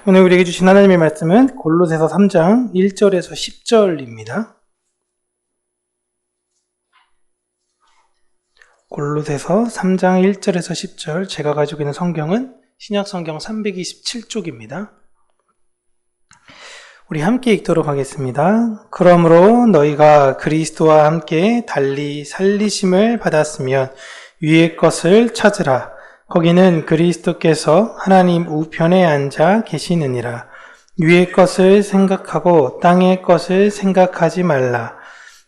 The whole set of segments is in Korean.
오늘 우리에게 주신 하나님의 말씀은 골로새서 3장 1절에서 10절입니다. 골로새서 3장 1절에서 10절, 제가 가지고 있는 성경은 신약성경 327쪽입니다. 우리 함께 읽도록 하겠습니다. 그러므로 너희가 그리스도와 함께 달리 살리심을 받았으면 위의 것을 찾으라. 거기는 그리스도께서 하나님 우편에 앉아 계시느니라. 위의 것을 생각하고 땅의 것을 생각하지 말라.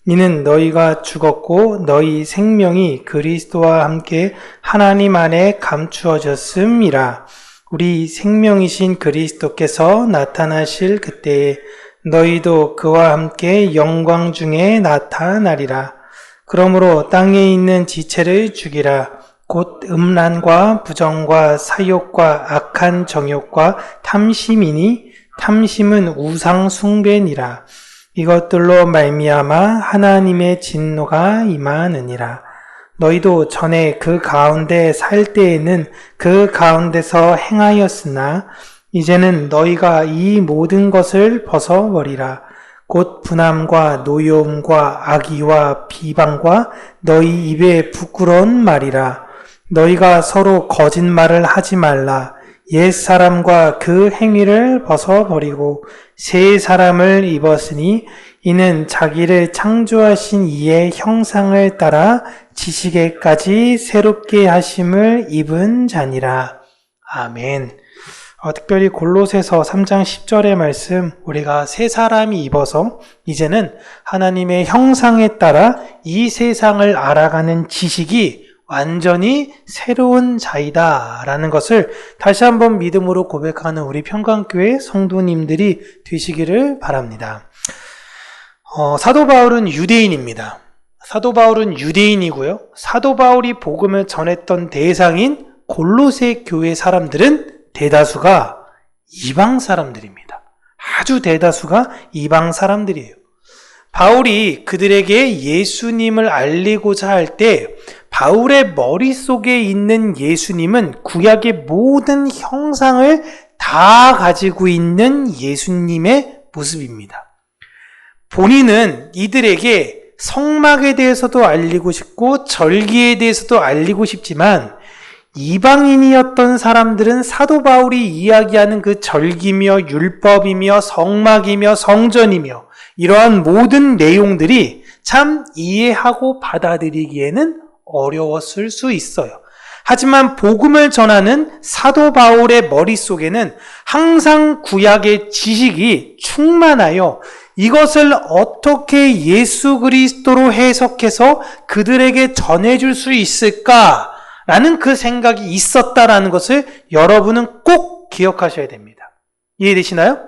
이는 너희가 죽었고 너희 생명이 그리스도와 함께 하나님 안에 감추어졌음이라. 우리 생명이신 그리스도께서 나타나실 그때에 너희도 그와 함께 영광 중에 나타나리라. 그러므로 땅에 있는 지체를 죽이라. 곧 음란과 부정과 사욕과 악한 정욕과 탐심이니 탐심은 우상 숭배니라. 이것들로 말미암아 하나님의 진노가 임하느니라. 너희도 전에 그 가운데 살 때에는 그 가운데서 행하였으나 이제는 너희가 이 모든 것을 벗어버리라. 곧 분함과 노여움과 악의와 비방과 너희 입에 부끄러운 말이라. 너희가 서로 거짓말을 하지 말라. 옛 사람과 그 행위를 벗어버리고 새 사람을 입었으니 이는 자기를 창조하신 이의 형상을 따라 지식에까지 새롭게 하심을 입은 자니라. 아멘. 특별히 골로새서 3장 10절의 말씀, 우리가 새 사람이 입어서 이제는 하나님의 형상에 따라 이 세상을 알아가는 지식이 완전히 새로운 자이다 라는 것을 다시 한번 믿음으로 고백하는 우리 평강교회 성도님들이 되시기를 바랍니다. 사도 바울은 유대인입니다. 사도 바울은 유대인이고요. 사도 바울이 복음을 전했던 대상인 골로새 교회 사람들은 대다수가 이방 사람들입니다. 아주 대다수가 이방 사람들이에요. 바울이 그들에게 예수님을 알리고자 할 때 바울의 머릿속에 있는 예수님은 구약의 모든 형상을 다 가지고 있는 예수님의 모습입니다. 본인은 이들에게 성막에 대해서도 알리고 싶고 절기에 대해서도 알리고 싶지만 이방인이었던 사람들은 사도 바울이 이야기하는 그 절기며 율법이며 성막이며 성전이며 이러한 모든 내용들이 참 이해하고 받아들이기에는 어려웠을 수 있어요. 하지만 복음을 전하는 사도 바울의 머릿속에는 항상 구약의 지식이 충만하여 이것을 어떻게 예수 그리스도로 해석해서 그들에게 전해줄 수 있을까라는 그 생각이 있었다라는 것을 여러분은 꼭 기억하셔야 됩니다. 이해되시나요?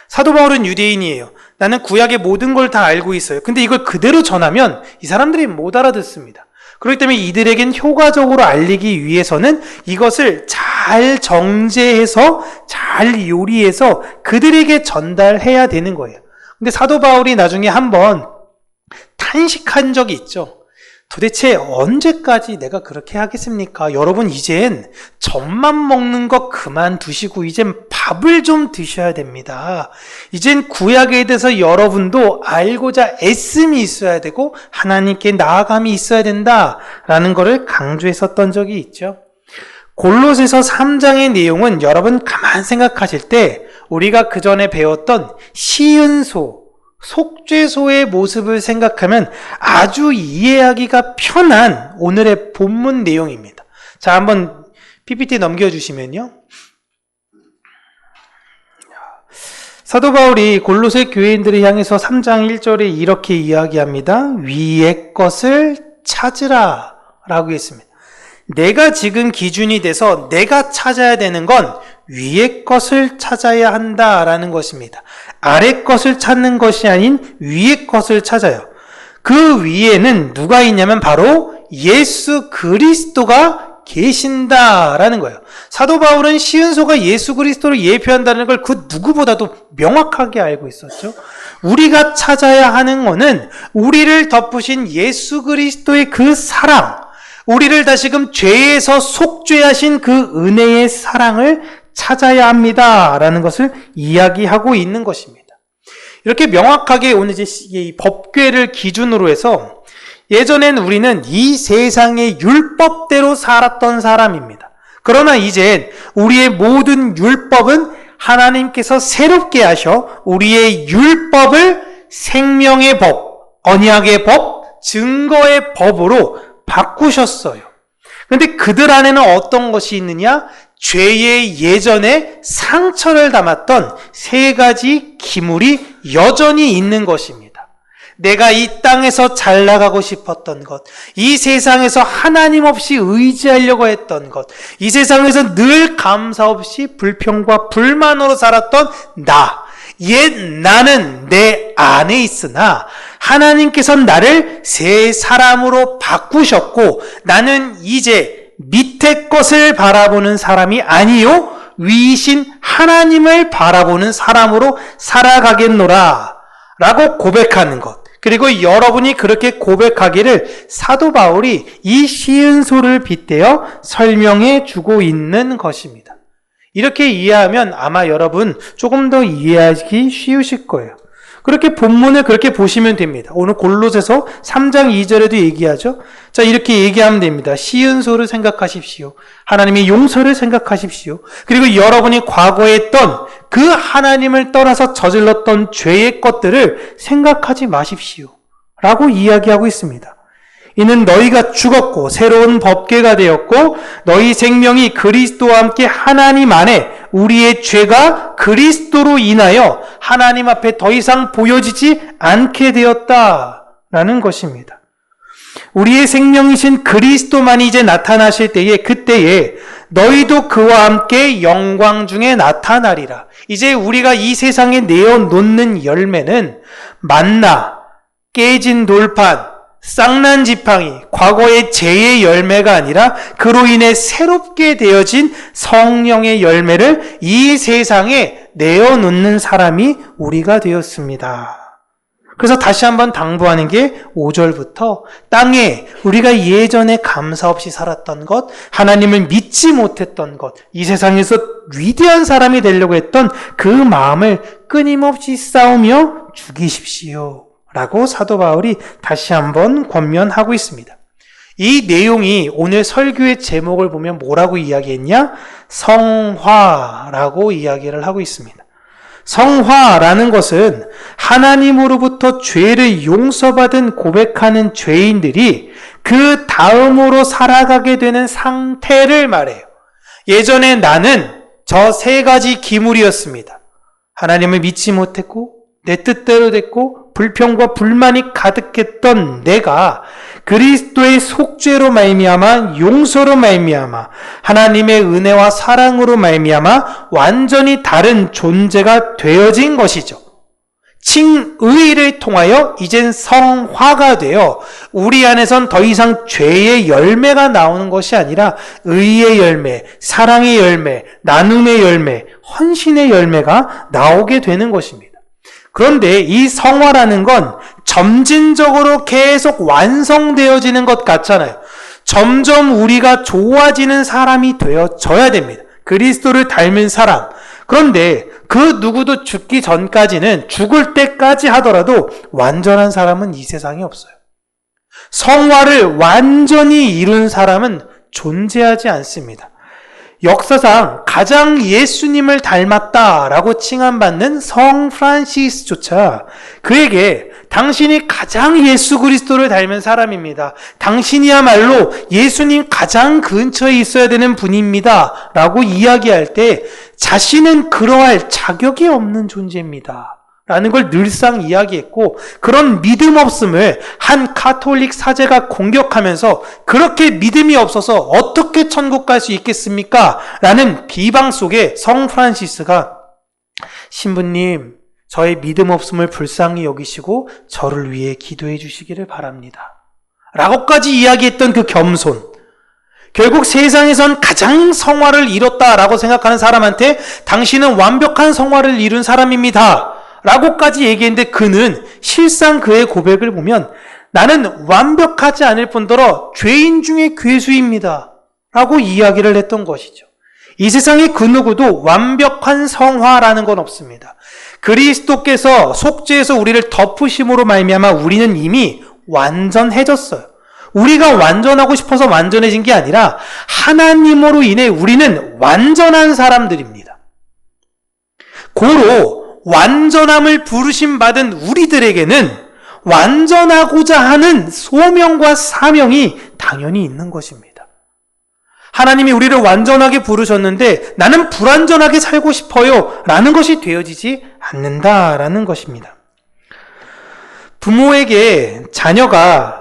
사도 바울은 유대인이에요. 나는 구약의 모든 걸 다 알고 있어요. 근데 이걸 그대로 전하면 이 사람들이 못 알아듣습니다. 그렇기 때문에 이들에겐 효과적으로 알리기 위해서는 이것을 잘 정제해서 잘 요리해서 그들에게 전달해야 되는 거예요. 근데 사도 바울이 나중에 한번 탄식한 적이 있죠. 도대체 언제까지 내가 그렇게 하겠습니까? 여러분 이젠 젖만 먹는 거 그만두시고 이젠 밥을 좀 드셔야 됩니다. 이젠 구약에 대해서 여러분도 알고자 애씀이 있어야 되고 하나님께 나아감이 있어야 된다라는 것을 강조했었던 적이 있죠. 골로새서 3장의 내용은 여러분 가만 생각하실 때 우리가 그 전에 배웠던 시은소, 속죄소의 모습을 생각하면 아주 이해하기가 편한 오늘의 본문 내용입니다. 자, 한번 PPT 넘겨주시면요. 사도 바울이 골로새 교회인들을 향해서 3장 1절에 이렇게 이야기합니다. 위의 것을 찾으라 라고 했습니다. 내가 지금 기준이 돼서 내가 찾아야 되는 건 위의 것을 찾아야 한다라는 것입니다. 아래 것을 찾는 것이 아닌 위의 것을 찾아요. 그 위에는 누가 있냐면 바로 예수 그리스도가 계신다라는 거예요. 사도 바울은 시은소가 예수 그리스도를 예표한다는 걸 그 누구보다도 명확하게 알고 있었죠. 우리가 찾아야 하는 것은 우리를 덮으신 예수 그리스도의 그 사랑, 우리를 다시금 죄에서 속죄하신 그 은혜의 사랑을 찾아야 합니다. 라는 것을 이야기하고 있는 것입니다. 이렇게 명확하게 오늘 이제 이 법궤를 기준으로 해서 예전엔 우리는 이 세상의 율법대로 살았던 사람입니다. 그러나 이젠 우리의 모든 율법은 하나님께서 새롭게 하셔 우리의 율법을 생명의 법, 언약의 법, 증거의 법으로 바꾸셨어요. 그런데 그들 안에는 어떤 것이 있느냐? 죄의 예전에 상처를 담았던 세 가지 기물이 여전히 있는 것입니다. 내가 이 땅에서 잘 나가고 싶었던 것, 이 세상에서 하나님 없이 의지하려고 했던 것, 이 세상에서 늘 감사 없이 불평과 불만으로 살았던 나, 옛 나는 내 안에 있으나 하나님께서는 나를 새 사람으로 바꾸셨고 나는 이제 밑에 것을 바라보는 사람이 아니요 위이신 하나님을 바라보는 사람으로 살아가겠노라 라고 고백하는 것. 그리고 여러분이 그렇게 고백하기를 사도 바울이 이 시은소를 빗대어 설명해 주고 있는 것입니다. 이렇게 이해하면 아마 여러분 조금 더 이해하기 쉬우실 거예요. 그렇게 본문을 그렇게 보시면 됩니다. 오늘 골로새서 3장 2절에도 얘기하죠. 자, 이렇게 얘기하면 됩니다. 시은소를 생각하십시오. 하나님의 용서를 생각하십시오. 그리고 여러분이 과거에 했던 그 하나님을 떠나서 저질렀던 죄의 것들을 생각하지 마십시오. 라고 이야기하고 있습니다. 이는 너희가 죽었고 새로운 법궤가 되었고 너희 생명이 그리스도와 함께 하나님 안에 우리의 죄가 그리스도로 인하여 하나님 앞에 더 이상 보여지지 않게 되었다라는 것입니다. 우리의 생명이신 그리스도만이 이제 나타나실 때에 그때에 너희도 그와 함께 영광 중에 나타나리라. 이제 우리가 이 세상에 내어놓는 열매는 만나, 깨진 돌판, 쌍난 지팡이, 과거의 죄의 열매가 아니라 그로 인해 새롭게 되어진 성령의 열매를 이 세상에 내어놓는 사람이 우리가 되었습니다. 그래서 다시 한번 당부하는 게 5절부터 땅에 우리가 예전에 감사 없이 살았던 것, 하나님을 믿지 못했던 것, 이 세상에서 위대한 사람이 되려고 했던 그 마음을 끊임없이 싸우며 죽이십시오. 라고 사도 바울이 다시 한번 권면하고 있습니다. 이 내용이 오늘 설교의 제목을 보면 뭐라고 이야기했냐? 성화라고 이야기를 하고 있습니다. 성화라는 것은 하나님으로부터 죄를 용서받은 고백하는 죄인들이 그 다음으로 살아가게 되는 상태를 말해요. 예전에 나는 저 세 가지 기물이었습니다. 하나님을 믿지 못했고 내 뜻대로 됐고 불평과 불만이 가득했던 내가 그리스도의 속죄로 말미암아 용서로 말미암아 하나님의 은혜와 사랑으로 말미암아 완전히 다른 존재가 되어진 것이죠. 칭의를 통하여 이젠 성화가 되어 우리 안에선 더 이상 죄의 열매가 나오는 것이 아니라 의의 열매, 사랑의 열매, 나눔의 열매, 헌신의 열매가 나오게 되는 것입니다. 그런데 이 성화라는 건 점진적으로 계속 완성되어지는 것 같잖아요. 점점 우리가 좋아지는 사람이 되어져야 됩니다. 그리스도를 닮은 사람. 그런데 그 누구도 죽기 전까지는 죽을 때까지 하더라도 완전한 사람은 이 세상에 없어요. 성화를 완전히 이룬 사람은 존재하지 않습니다. 역사상 가장 예수님을 닮았다라고 칭함받는 성 프란시스조차 그에게 당신이 가장 예수 그리스도를 닮은 사람입니다. 당신이야말로 예수님 가장 근처에 있어야 되는 분입니다. 라고 이야기할 때 자신은 그러할 자격이 없는 존재입니다. 라는 걸 늘상 이야기했고 그런 믿음 없음을 한 가톨릭 사제가 공격하면서 그렇게 믿음이 없어서 어떻게 천국 갈 수 있겠습니까? 라는 비방 속에 성 프란시스가 신부님 저의 믿음 없음을 불쌍히 여기시고 저를 위해 기도해 주시기를 바랍니다. 라고까지 이야기했던 그 겸손. 결국 세상에선 가장 성화를 이뤘다라고 생각하는 사람한테 당신은 완벽한 성화를 이룬 사람입니다. 라고까지 얘기했는데 그는 실상 그의 고백을 보면 나는 완벽하지 않을 뿐더러 죄인 중에 괴수입니다. 라고 이야기를 했던 것이죠. 이 세상의 그 누구도 완벽한 성화라는 건 없습니다. 그리스도께서 속죄해서 우리를 덮으심으로 말미암아 우리는 이미 완전해졌어요. 우리가 완전하고 싶어서 완전해진 게 아니라 하나님으로 인해 우리는 완전한 사람들입니다. 고로 완전함을 부르심 받은 우리들에게는 완전하고자 하는 소명과 사명이 당연히 있는 것입니다. 하나님이 우리를 완전하게 부르셨는데 나는 불완전하게 살고 싶어요 라는 것이 되어지지 않는다라는 것입니다. 부모에게 자녀가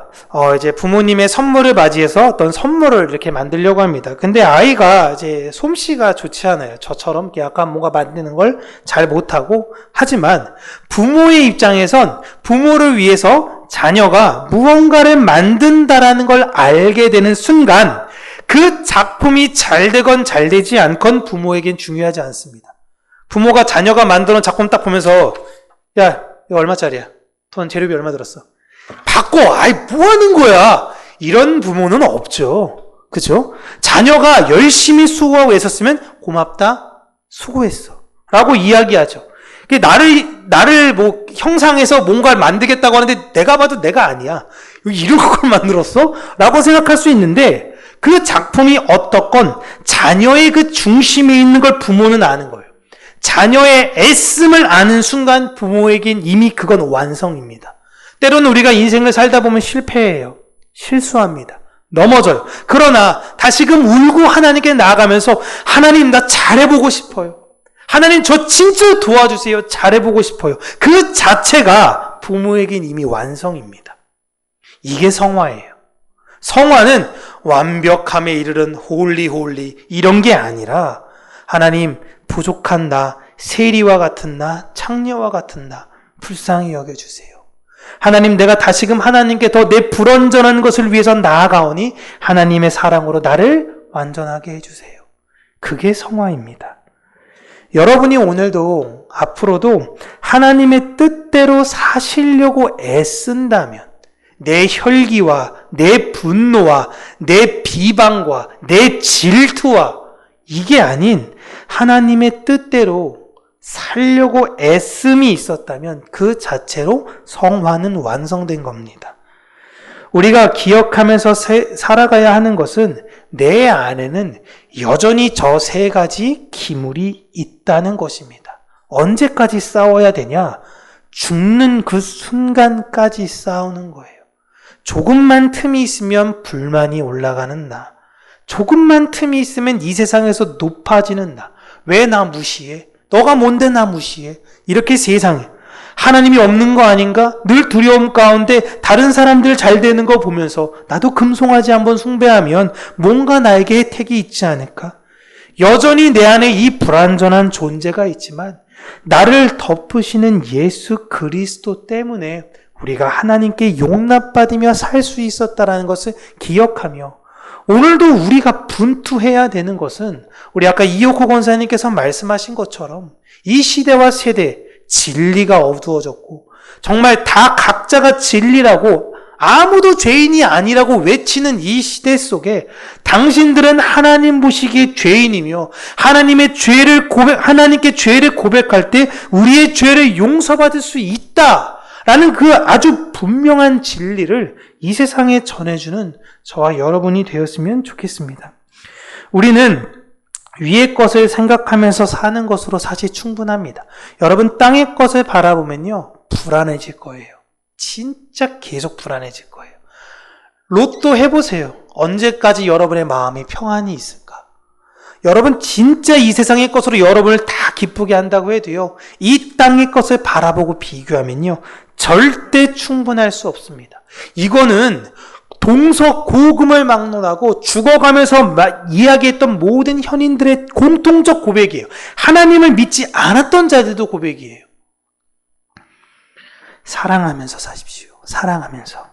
이제 부모님의 선물을 맞이해서 어떤 선물을 이렇게 만들려고 합니다. 근데 아이가 이제 솜씨가 좋지 않아요. 저처럼 약간 뭔가 만드는 걸 잘 못하고, 하지만 부모의 입장에선 부모를 위해서 자녀가 무언가를 만든다라는 걸 알게 되는 순간 그 작품이 잘 되건 잘 되지 않건 부모에겐 중요하지 않습니다. 부모가 자녀가 만드는 작품 딱 보면서 야, 이거 얼마짜리야? 돈 재료비 얼마 들었어? 바꿔! 아이, 뭐 하는 거야? 이런 부모는 없죠. 그죠? 자녀가 열심히 수고하고 애썼으면 고맙다, 수고했어 라고 이야기하죠. 나를 뭐 형상해서 뭔가를 만들겠다고 하는데 내가 봐도 내가 아니야. 이런 걸 만들었어? 라고 생각할 수 있는데 그 작품이 어떻건 자녀의 그 중심에 있는 걸 부모는 아는 거예요. 자녀의 애씀을 아는 순간 부모에겐 이미 그건 완성입니다. 때로는 우리가 인생을 살다 보면 실패해요. 실수합니다. 넘어져요. 그러나 다시금 울고 하나님께 나아가면서 하나님 나 잘해보고 싶어요. 하나님 저 진짜 도와주세요. 잘해보고 싶어요. 그 자체가 부모에겐 이미 완성입니다. 이게 성화예요. 성화는 완벽함에 이르는 홀리 이런 게 아니라 하나님 부족한 나, 세리와 같은 나, 창녀와 같은 나 불쌍히 여겨주세요. 하나님 내가 다시금 하나님께 더 내 불완전한 것을 위해서 나아가오니 하나님의 사랑으로 나를 완전하게 해주세요. 그게 성화입니다. 여러분이 오늘도 앞으로도 하나님의 뜻대로 사시려고 애쓴다면 내 혈기와 내 분노와 내 비방과 내 질투와 이게 아닌 하나님의 뜻대로 살려고 애씀이 있었다면 그 자체로 성화는 완성된 겁니다. 우리가 기억하면서 살아가야 하는 것은 내 안에는 여전히 저 세 가지 기물이 있다는 것입니다. 언제까지 싸워야 되냐? 죽는 그 순간까지 싸우는 거예요. 조금만 틈이 있으면 불만이 올라가는 나. 조금만 틈이 있으면 이 세상에서 높아지는 나. 왜 나 무시해? 너가 뭔데 나 무시해? 이렇게 세상에 하나님이 없는 거 아닌가? 늘 두려움 가운데 다른 사람들 잘 되는 거 보면서 나도 금송아지 한번 숭배하면 뭔가 나에게 혜택이 있지 않을까? 여전히 내 안에 이 불완전한 존재가 있지만 나를 덮으시는 예수 그리스도 때문에 우리가 하나님께 용납받으며 살 수 있었다라는 것을 기억하며 오늘도 우리가 분투해야 되는 것은 우리 아까 이호코 권사님께서 말씀하신 것처럼 이 시대와 세대 진리가 어두워졌고 정말 다 각자가 진리라고 아무도 죄인이 아니라고 외치는 이 시대 속에 당신들은 하나님 보시기에 죄인이며 하나님께 죄를 고백할 때 우리의 죄를 용서받을 수 있다라는 그 아주 분명한 진리를 이 세상에 전해주는 저와 여러분이 되었으면 좋겠습니다. 우리는 위의 것을 생각하면서 사는 것으로 사실 충분합니다. 여러분 땅의 것을 바라보면요 불안해질 거예요. 진짜 계속 불안해질 거예요. 로또 해보세요. 언제까지 여러분의 마음이 평안이 있을까? 여러분 진짜 이 세상의 것으로 여러분을 다 기쁘게 한다고 해도요 이 땅의 것을 바라보고 비교하면요 절대 충분할 수 없습니다. 이거는 동서고금을 막론하고 죽어가면서 이야기했던 모든 현인들의 공통적 고백이에요. 하나님을 믿지 않았던 자들도 고백이에요. 사랑하면서 사십시오. 사랑하면서.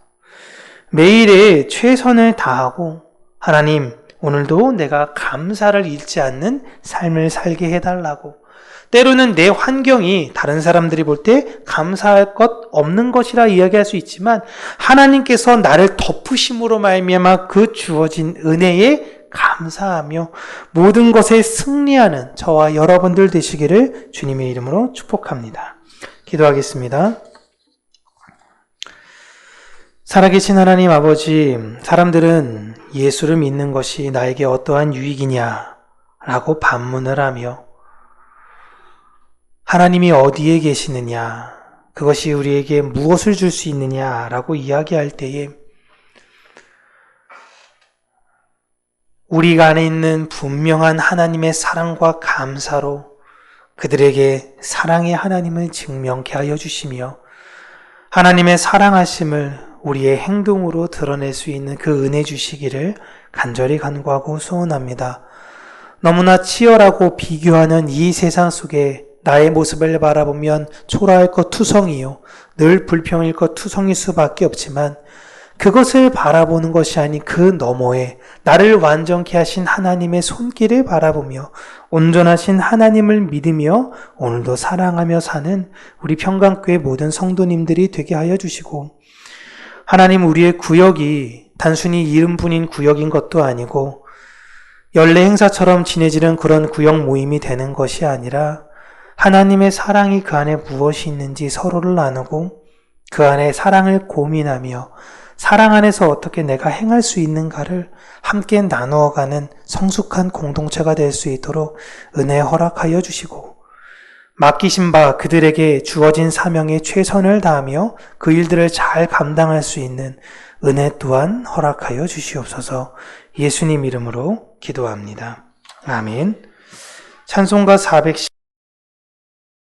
매일의 최선을 다하고 하나님 오늘도 내가 감사를 잃지 않는 삶을 살게 해달라고. 때로는 내 환경이 다른 사람들이 볼 때 감사할 것 없는 것이라 이야기할 수 있지만 하나님께서 나를 덮으심으로 말미암아 그 주어진 은혜에 감사하며 모든 것에 승리하는 저와 여러분들 되시기를 주님의 이름으로 축복합니다. 기도하겠습니다. 살아계신 하나님 아버지, 사람들은 예수를 믿는 것이 나에게 어떠한 유익이냐라고 반문을 하며 하나님이 어디에 계시느냐, 그것이 우리에게 무엇을 줄 수 있느냐라고 이야기할 때에 우리가 안에 있는 분명한 하나님의 사랑과 감사로 그들에게 사랑의 하나님을 증명케 하여 주시며 하나님의 사랑하심을 우리의 행동으로 드러낼 수 있는 그 은혜 주시기를 간절히 간구하고 소원합니다. 너무나 치열하고 비교하는 이 세상 속에 나의 모습을 바라보면 초라할 것 투성이요, 늘 불평일 것 투성일 수밖에 없지만 그것을 바라보는 것이 아닌 그 너머에 나를 완전케 하신 하나님의 손길을 바라보며 온전하신 하나님을 믿으며 오늘도 사랑하며 사는 우리 평강교회 모든 성도님들이 되게 하여 주시고, 하나님, 우리의 구역이 단순히 이름뿐인 구역인 것도 아니고 연례 행사처럼 지내지는 그런 구역 모임이 되는 것이 아니라 하나님의 사랑이 그 안에 무엇이 있는지 서로를 나누고 그 안에 사랑을 고민하며 사랑 안에서 어떻게 내가 행할 수 있는가를 함께 나누어가는 성숙한 공동체가 될 수 있도록 은혜 허락하여 주시고, 맡기신 바 그들에게 주어진 사명에 최선을 다하며 그 일들을 잘 감당할 수 있는 은혜 또한 허락하여 주시옵소서. 예수님 이름으로 기도합니다. 아멘. 찬송가 410